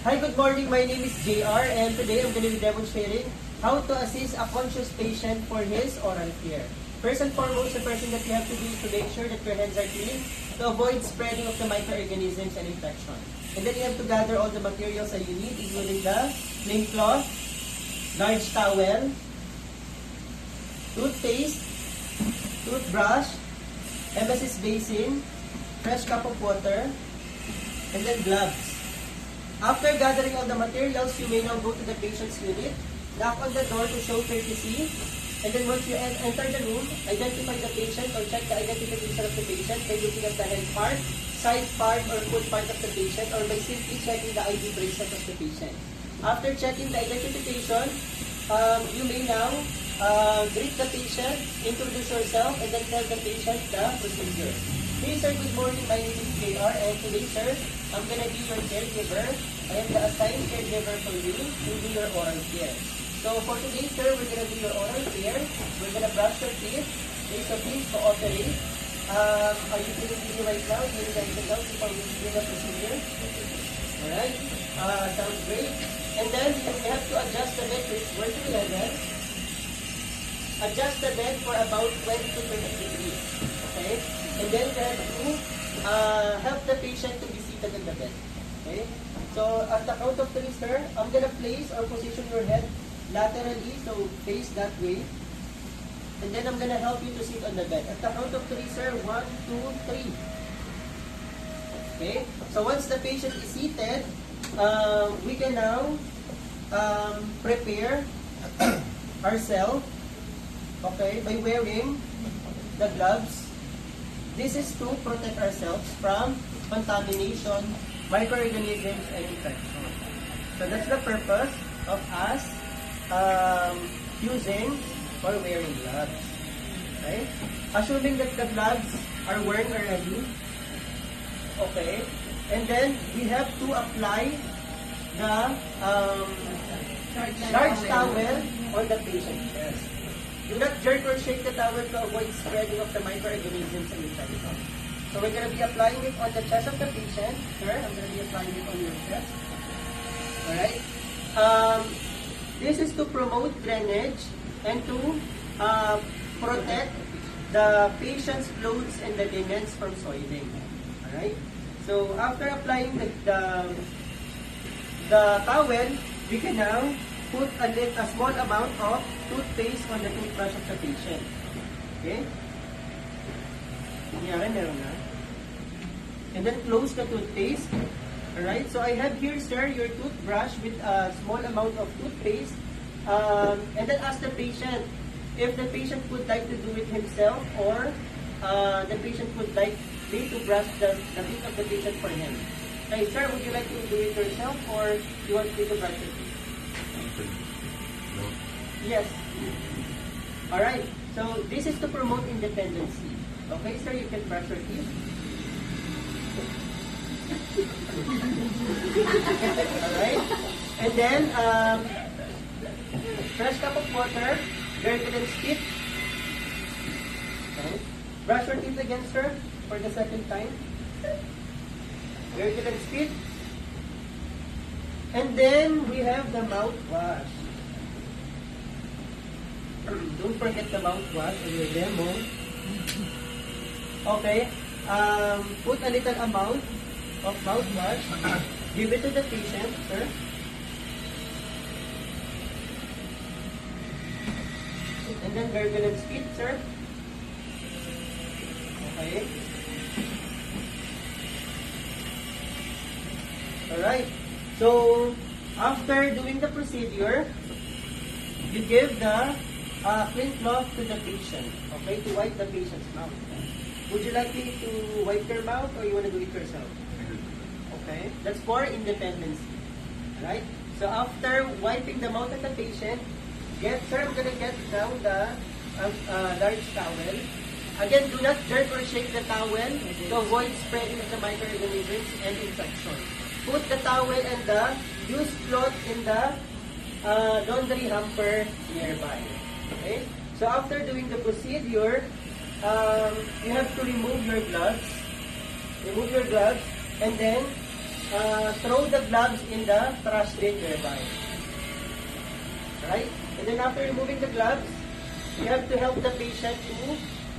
Hi, good morning. My name is JR and today I'm going to be demonstrating how to assist a conscious patient for his oral care. First and foremost, the first thing that you have to do is to make sure that your hands are clean to avoid spreading of the microorganisms and infection. And then you have to gather all the materials that you need, including the plain cloth, large towel, toothpaste, toothbrush, emesis basin, fresh cup of water, and then gloves. After gathering all the materials, you may now go to the patient's unit, knock on the door to show courtesy, and then once you enter the room, identify the patient or check the identification of the patient by looking at the head part, side part, or foot part of the patient, or by simply checking the ID bracelet of the patient. After checking the identification, you may now greet the patient, introduce yourself, and then tell the patient the procedure. Hey sir, good morning. My name is JR, and today sir, I'm gonna be your caregiver. I am the assigned caregiver for you to do your oral care. So for today sir, we're gonna do your oral care. We're gonna brush your teeth. Okay, so please cooperate. Are you feeling busy right now? Do you need anything else before we begin the procedure? Alright, sounds great. And then you have to adjust the bed to its working level. Adjust the bed for about 20 to 30 degrees. Okay? And then you have to help the patient to be seated in the bed. Okay? So at the count of 3, sir, I'm gonna place or position your head laterally, so face that way. And then I'm gonna help you to sit on the bed. At the count of 3, sir, 1, 2, 3. Okay? So once the patient is seated, we can now prepare ourselves, okay, by wearing the gloves. This is to protect ourselves from contamination, microorganisms, and infection. So that's the purpose of us using or wearing gloves. Okay? Assuming that the gloves are worn already. Okay? And then we have to apply the large towel on the patient's chest. Do not jerk or shake the towel to avoid spreading of the microorganisms and infection. So we're going to be applying it on the chest of the patient. Sir, I'm going to be applying it on your chest. Alright? This is to promote drainage and to protect the patient's clothes and the linens from soiling. Alright? So after applying the towel, we can now put a small amount of toothpaste on the toothbrush of the patient. Okay? Meron na. And then close the toothpaste. Alright? So I have here, sir, your toothbrush with a small amount of toothpaste. And then ask the patient if the patient would like to do it himself or the patient would like me to brush the teeth of the patient for him. Okay, sir, would you like to do it yourself or you want me to brush your teeth? No. Yes. Alright, so this is to promote independency. Okay, sir, you can brush your teeth. Alright, and then, fresh cup of water, gargle and spit. Okay. Brush your teeth again, sir, for the second time. Gargle and spit. And then we have the mouthwash. Don't forget the mouthwash or your demo. Okay. Put a little amount of mouthwash. Give it to the patient, sir. And then gargle and spit, sir. Okay. Alright. So, after doing the procedure, you give the clean cloth to the patient, okay, to wipe the patient's mouth. Would you like me to wipe your mouth or you want to do it yourself? Okay, that's for independency. Alright? So, after wiping the mouth of the patient, sir, I'm going to get down the large towel. Again, do not jerk or shake the towel to avoid spreading of the microorganisms and infection. Put the towel and the used cloth in the laundry hamper nearby. Okay? So after doing the procedure, you have to remove your gloves. Remove your gloves and then throw the gloves in the trash bin nearby. Right? And then after removing the gloves, you have to help the patient to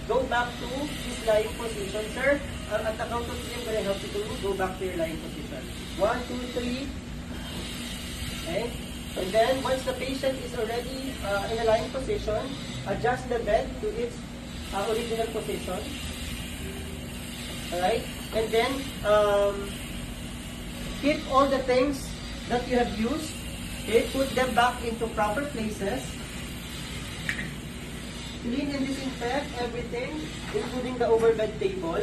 go back to his lying position. Sir, at the count of 3, I'm going to help you to go back to your lying position. 1, 2, 3. Okay? And then, once the patient is already in a lying position, adjust the bed to its original position. Alright? And then, keep all the things that you have used. Okay? Put them back into proper places. Clean and disinfect everything, including the overbed table.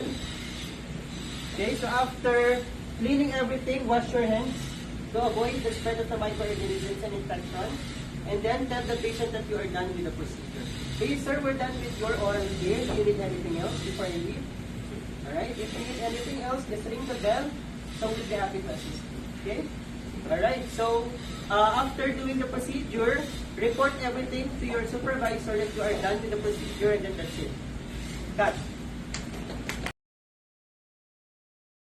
Okay? So, after cleaning everything, wash your hands to avoid the spread of the microorganisms and infections. And then tell the patient that you are done with the procedure. Okay, sir, we're done with your oral care. Do you need anything else before I leave? Alright, if you need anything else, just ring the bell. So we'll be happy to assist you. Okay? Alright, so after doing the procedure, report everything to your supervisor that you are done with the procedure and then that's it. Cut.